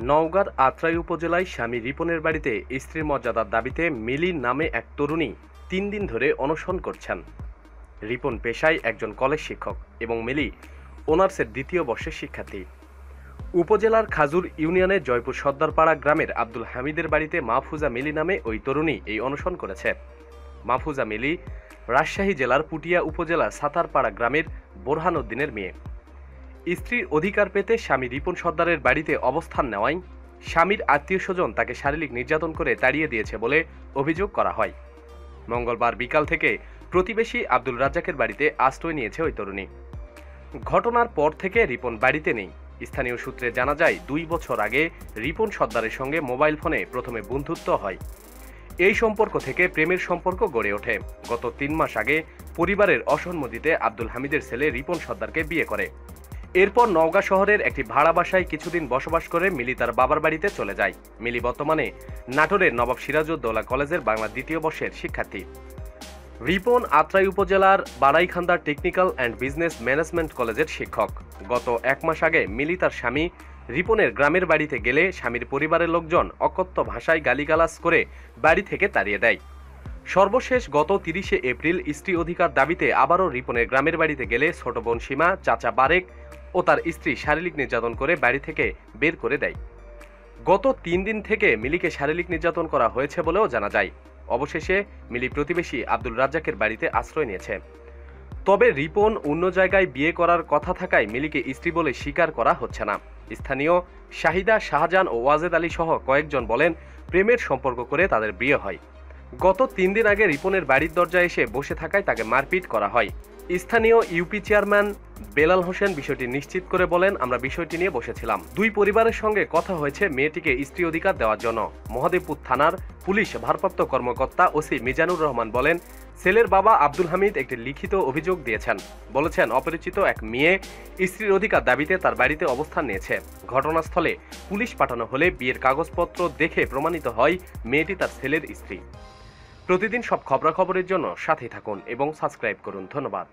নওগাঁর আত্রাই উপজেলায় স্বামী রিপনের বাড়িতে স্ত্রীর মর্যাদার দাবিতে মিলি নামে এক তরুণী ৩ দিন ধরে অনশন করছেন। রিপন পেশায় একজন কলেজ শিক্ষক এবং মিলি অনার্সের ২য় বর্ষের শিক্ষার্থী। উপজেলার খাজুর ইউনিয়নের জয়পুর সর্দারপাড়া গ্রামের আব্দুল হামিদের বাড়িতে মাহফুজা মিলি নামে ওই তরুণী এই অনশন করেছে। মাহফুজা মিলি রাজশাহী জেলার পুটিয়া উপজেলার সাতারপাড়া গ্রামের বোরহান উদ্দিনের মেয়ে। স্ত্রীর অধিকার পেতে স্বামী রিপন সর্দারের বাড়িতে অবস্থান নেওয়ায় স্বামীর আত্মীয়স্বজন তাকে শারীরিক নির্যাতন করে তাড়িয়ে দিয়েছে বলে অভিযোগ করা হয়। মঙ্গলবার বিকাল থেকে প্রতিবেশী আব্দুল রাজ্জাকের বাড়িতে আশ্রয় নিয়েছে ওই তরুণী। ঘটনার পর থেকে রিপন বাড়িতে নেই। স্থানীয় সূত্রে জানা যায় ২ বছর আগে রিপন সর্দারের সঙ্গে মোবাইল ফোনে প্রথমে বন্ধুত্ব হয়। এই সম্পর্ক থেকে প্রেমের সম্পর্ক গড়ে ওঠে। গত ৩ মাস আগে পরিবারের অসম্মতিতে আব্দুল হামিদের ছেলে রিপন সর্দারকে বিয়ে করে। এরপর নওগাঁ শহরের একটি ভাড়া বাসায় কিছুদিন বসবাস করে মিলি তার বাবার বাড়িতে চলে যায়। মিলি বর্তমানে নাটোরের নবাব সিরাজউদ্দৌলা কলেজের বাংলা ২য় বর্ষের শিক্ষার্থী। রিপন আত্রাই উপজেলার বাড়াইখান্দা টেকনিক্যাল অ্যান্ড বিজনেস ম্যানেজমেন্ট কলেজের শিক্ষক। গত ১ মাস আগে মিলি তার স্বামী রিপনের গ্রামের বাড়িতে গেলে স্বামীর পরিবারের লোকজন অকথ্য ভাষায় গালিগালাজ করে বাড়ি থেকে তাড়িয়ে দেয়। সর্বশেষ গত ৩০শে এপ্রিল স্ত্রী অধিকার দাবিতে আবারও রিপনের গ্রামের বাড়িতে গেলে ছোট বোন সীমা, চাচা বারেক ও তার স্ত্রী শারীরিক নির্যাতন করে বাড়ি থেকে বের করে দেয়। গত ৩ দিন থেকে মিলিকে শারীরিক নির্যাতন করা হয়েছে বলেও জানা যায়। অবশেষে মিলি প্রতিবেশী আব্দুল রাজ্জাকের বাড়িতে আশ্রয় নিয়েছে। তবে রিপন অন্য জায়গায় বিয়ে করার কথা থাকায় মিলিকে স্ত্রী বলে স্বীকার করা হচ্ছে না। স্থানীয় শাহিদা, শাহজাহান ও ওয়াজেদ আলী সহ কয়েকজন বলেন প্রেমের সম্পর্ক করে তাদের বিয়ে হয়। গত ৩ দিন আগে রিপনের বাড়ির দরজায় এসে বসে থাকায় তাকে মারপিট করা হয়। স্থানীয় ইউপি চেয়ারম্যান বেলাল হোসেন বিষয়টি নিশ্চিত করে বলেন, আমরা বিষয়টি নিয়ে বসেছিলাম। ২ পরিবারের সঙ্গে কথা হয়েছে মেয়েটিকে স্ত্রী অধিকার দেওয়ার জন্য। মহদেবপুর থানার পুলিশ ভারপ্রাপ্ত কর্মকর্তা ওসি মিজানুর রহমান বলেন, ছেলের বাবা আব্দুল হামিদ একটি লিখিত অভিযোগ দিয়েছেন। বলেছেন অপরিচিত এক মেয়ে স্ত্রীর অধিকার দাবিতে তার বাড়িতে অবস্থান নিয়েছে। ঘটনাস্থলে পুলিশ পাঠানো হলে বিয়ের কাগজপত্র দেখে প্রমাণিত হয় মেয়েটি তার ছেলের স্ত্রী। প্রতিদিন সব খবরাখবরের জন্য সাথে থাকুন এবং সাবস্ক্রাইব করুন। ধন্যবাদ।